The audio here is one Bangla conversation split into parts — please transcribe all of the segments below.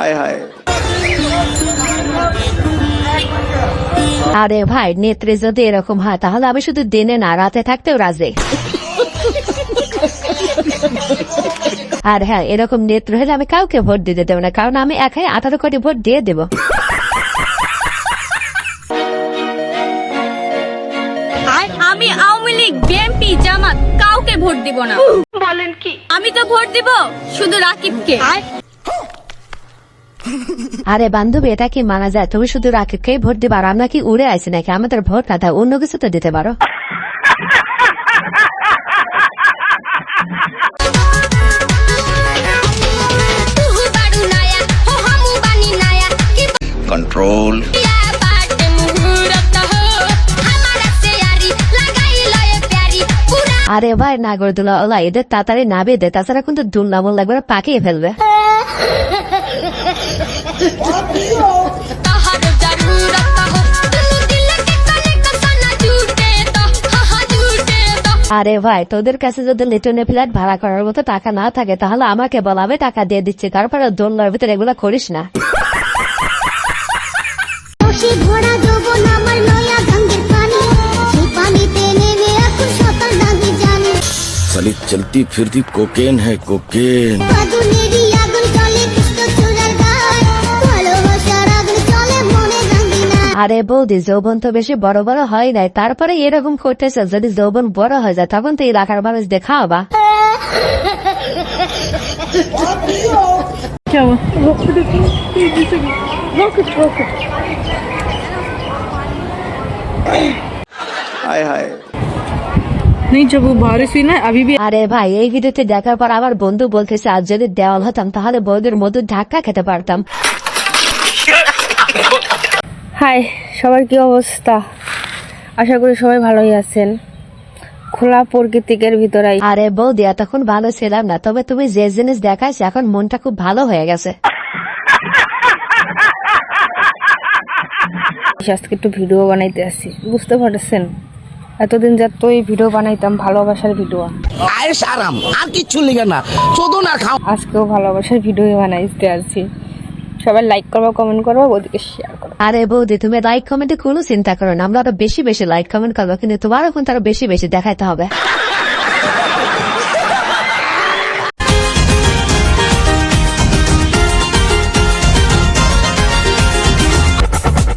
হায় হায়। আরে ভাই, নেত্রী যদি এরকম হয় তাহলে আমি শুধু দিনে না রাতে থাকতেও রাজি। আর হ্যাঁ, এরকম নেত্র হলে আমি কাউকে ভোট দিতে দেবো না, কারণ আমি একাই 18 কোটি ভোট দিয়ে দেবো। আমি আওয়ামী লীগ, বিএনপি, জামাত কাউকে ভোট দিব না। বলেন কি? আমি তো ভোট দিব শুধু রাকিবকে। আরে বান্ধবী, এটা কি মানা যায়? তুমি শুধু রাকিবকেই ভোট দিবা? আর আমরা কি উড়ে আছি নাকি? আমাদের ভোট না থাকে অন্য কিছু তো দিতে পারো। কন্ট্রোল। আরে ভাই, নাগরদোলা ওলা এদের তাড়াতাড়ি না বেঁধে, তাছাড়া কিন্তু দুলনামল লাগবে, পাকিয়ে ফেলবে। আরে ভাই, তোদের কাছে যদি লিটনে ফ্ল্যাট ভাড়া করার মতো টাকা না থাকে তাহলে আমাকে বলাবে, টাকা দিয়ে দিচ্ছে, তারপরে দোলনার ভিতরে এগুলো করিস না। साली चलती फिरती कोकेन है कोकेन। আরে বৌদি, যৌবন তো বেশি বড় বড় হয় নাই, তারপরে এরকম করতেছে। যদি যৌবন বড় হয়ে যায় তখন তো এলাকার মানুষ দেখা হবা। হায় হায়। আরে ভাই, এই ভিডিওতে দেখার পর আমার বন্ধু বলতেছে আজ যদি দেওয়াল হতাম তাহলে বৌদির মধুর ধাক্কা খেতে পারতাম। হাই, সবার কি অবস্থা? আশা করি সবাই ভালোই আছেন। খোলা প্রকৃতিকের ভিতরে। আরে বৌদি, এতক্ষণ ভালো ছিলাম না, তবে তুমি যে জিনিস দেখাইছো এখন মনটা খুব ভালো হয়ে গেছে। আজকে একটু ভিডিও বানাইতে আসি, বুঝতে পারছেন? এতদিন যত এই ভিডিও বানাইতাম ভালোবাসার ভিডিও, आयश आराम আর কিচ্ছু লিখে না, চোদন আর খাও। আজকেও ভালোবাসার ভিডিও বানাইতে আসছি। সবাই লাইক করবা, কমেন্ট করবা, ওদিকে শেয়ার করবা। আরে বৌদি, তুমি লাইক কমেন্টে কোনো চিন্তা করো না, আমরা আরো বেশি বেশি লাইক কমেন্ট করবো, কিন্তু তোমার এখন তারও বেশি বেশি দেখাইতে হবে।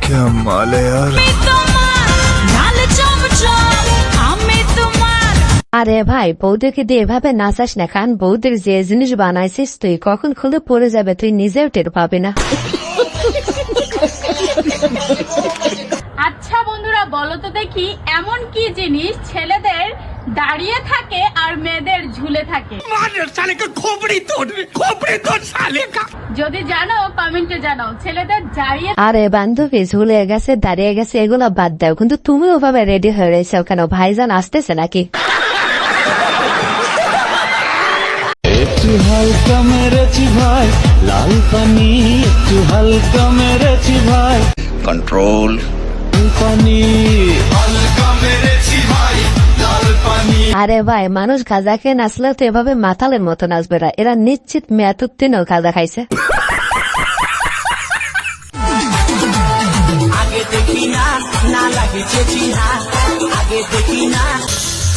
क्या माल है यार। আরে ভাই, বৌদিকে দিয়ে এভাবে নাচাস না, খান বৌদির যে জিনিস বানাইছিস তুই কখন খুলে পড়ে যাবে তুই নিজেও টের পাবি না। আচ্ছা বন্ধুরা, বলো তো দেখি এমন কি জিনিস ছেলেদের দাঁড়িয়ে থাকে আর মেয়েদের ঝুলে থাকে? যদি জানো কমেন্টে জানাও। ছেলেদের দাঁড়িয়ে। আরে বান্ধবী, ঝুলে গেছে দাঁড়িয়ে গেছে এগুলো বাদ দাও, কিন্তু তুমি ওভাবে রেডি হয়ে রয়েছো কেন? ভাইজান আসতেছে নাকি? একটু হালকা মেরেছি ভাই লাল পানি, একটু হালকা মেরেছি ভাই কন্ট্রোল। পানি, হালকা মেরেছি ভাই লাল পানি। আরে ভাই, মানুষ গাঁজা খেয়ে নাচলে তো এভাবে মাতালের মতো নাচবে না, এরা নিশ্চিত মেয়াতুত্তিনও গাঁজা খাইছে। আগে দেখি না, না লাগিছে চিহ্না, আগে দেখি না,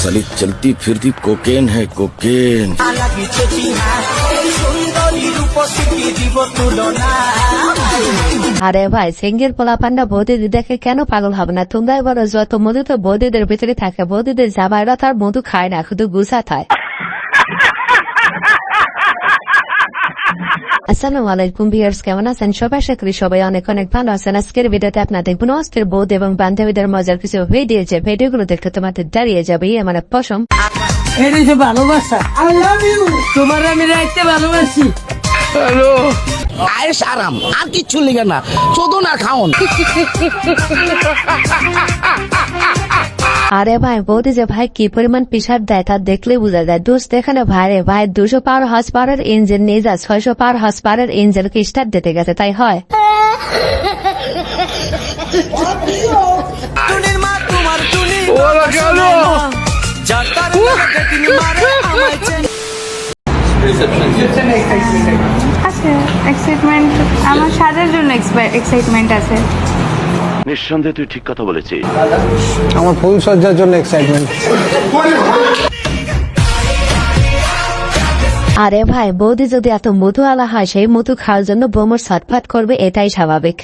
साली चलती फिरती कोकेन है कोकेन। না লাগিছে চিহ্না, সুন্দরী রূপসী দিব তুলনা। আরে ভাই, সিঙ্গেল পোলা পান্ডা বৌদি দেখে কেন পাগল হবে না? তোমরাই বলো, যত মধু তো বৌদিদের ভিতরে থাকে, বৌদিদের জামাইরা তার মধু খায় না, শুধু গুছা খায়। আসসালামু আলাইকুম ভিউয়ার্স, কেমন আছেন সবাই? আশা করি সবাই অনেক অনেক ভালো আছেন। আজকের ভিডিওতে আপনারা দেখবেন অস্থির বৌদি এবং বান্ধবীদের মজার কিছু ভিডিও, যে ভিডিওগুলো দেখতে তোমাদের দাঁড়িয়ে যাবে আমার পশম। এটা যে ভালোবাসা, আই লাভ ইউ, তোমার আমি রাখতে ভালোবাসি। आयश आराम আর কিচ্ছু লিখে না, চোদন আর খাওন। আরে ভাই, বৌদি যে ভাই কি পরিমাণ পিসার দেয় তা দেখলে বোঝা যায়। দোস্ত এখানে ভাইরে ভাই 200 পাওয়ার হর্স পাওয়ারের ইঞ্জিন নিয়ে যা 600 পাওয়ার হর্স পাওয়ারের ইঞ্জিনকে স্টার্ট দিতে গেছে, তাই হয়। টুনির মা তোমার টুনি ওরা গেল যাতার তিনি মারে আমায় চেন। আছে এক্সাইটমেন্ট, আমার সাজার জন্য এক্সাইটমেন্ট আছে। নিঃসন্দেহে তুই ঠিক কথা বলেছিস। আমার ফুল সজ্জার জন্য এক্সাইটমেন্ট। আরে ভাই, বৌদি যদি এত মধু আলা হয়, সেই মধু খাওয়ার জন্য বোমর ছটফট করবে, এটাই স্বাভাবিক।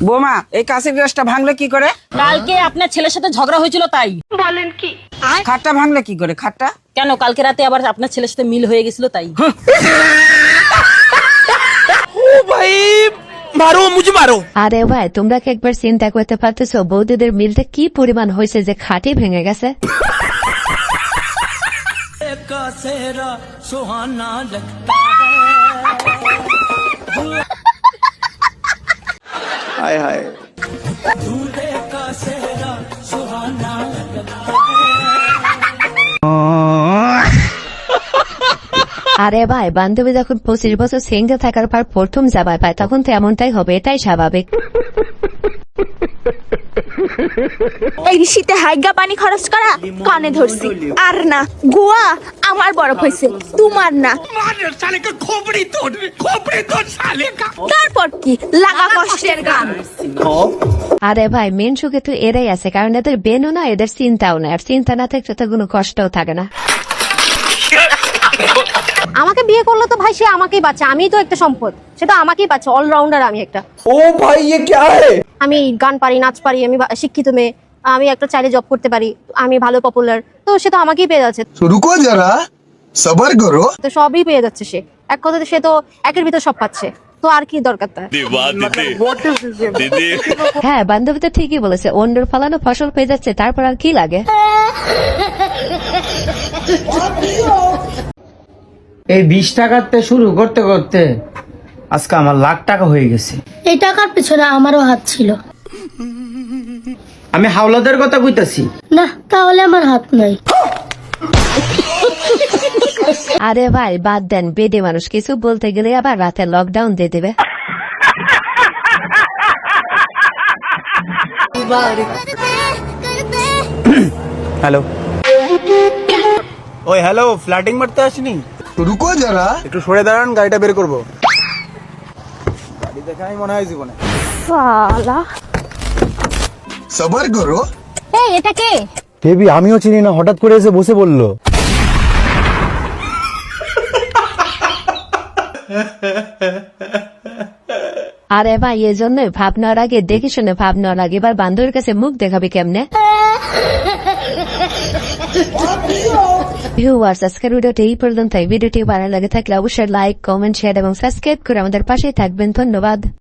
বোমা, এই কাঁচের গ্লাসটা ভাঙলে কি করে? কালকে আপনার ছেলের সাথে ঝগড়া হয়েছিল তাই। বলেন কি? খাটটা ভাঙলে কি করে? খাটটা কেন, কালকে রাতে আবার আপনার ছেলের সাথে মিল হয়ে গেছিল তাই। আরে ভাই, তোমরা কি একবার চিন্তা করতে পারতেছো বৌদিদের মিলটা কি পরিমাণ হয়েছে যে খাটি ভেঙে গেছে? हाय हाय আরে ভাই, বান্ধবী যখন 25 বছর সিঙ্গেল থাকার পর প্রথম জামাই পায়, তখন তো এমনটাই হবে, এটাই স্বাভাবিক। এই শীতে হাইগা পানি খরচ করা কানে ধরছি, আর না গোয়া আমার বরফ হয়েছে, তোমার না। তারপর কি লাগা কষ্টের গান। আরে ভাই, মেন সুখে তো এরাই আছে, কারণ এদের বেনও না, এদের চিন্তাও না, আর চিন্তা না থাকলে তো কোনো কষ্টও থাকে না। আমাকে বিয়ে করলো তো ভাই, সে আমাকেই বাচ্চা, আমিই তো একটা সম্পদ, সে তো আমাকেই বাচ্চা, অলরাউন্ডার আমি একটা। ও ভাই, ये क्या है? আমি গান পারি, নাচ পারি, আমি শিক্ষিত মেয়ে, আমি একটা চাইলে জব করতে পারি, আমি ভালো পপুলার, তো সে তো আমাকেই পেয়ে যাচ্ছে। रुको जरा, सबर करो। তো সবই পেয়ে যাচ্ছে সে, এক কথাতে সে তো একের ভিতর সব পাচ্ছে, তো আর কি দরকার তার? হ্যাঁ, বান্ধবী তো ঠিকই বলেছে, অন্যের ফলানো ফসল পেয়ে যাচ্ছে, তারপর আর কি লাগে? এই 20 টাকাতে শুরু করতে করতে আজকে আমার লাখ টাকা হয়ে গেছে। এই টাকার পিছনে আমারও হাত ছিল। আমি হাওলাদের কথা কইতাছি না, তাহলে আমার হাত নাই। আরে ভাই, বাদ দেন, বেডে মানুষ কিছু বলতে গেলে আবার রাতে লকডাউন দিয়ে দেবে। হ্যালো, ওই হ্যালো, ফ্ল্যাটিং মারতে আসিনি? রুকো যারা, একটু সরে দাঁড়ান, গাড়িটা বের করবো। গাড়ি দেখাই মনে হয় জীবনে। শালা, সবার করো। এই এটা কে? বেবি, আমিও চিনি না, হঠাৎ করে এসে বসে বললো। আরে ভাই, এই জন্যই ভাবনার আগে দেখে শুনে ভাবনার আগে, এবার বান্ধবীর কাছে মুখ দেখাবি কেমনে? ভিউয়ার্স, আজকের ভিডিওটি এই পর্যন্ত। ভিডিওটি ভালো লাগে থাকলে অবশ্যই লাইক, কমেন্ট, শেয়ার এবং সাবস্ক্রাইব করে আমাদের পাশেই থাকবেন। ধন্যবাদ।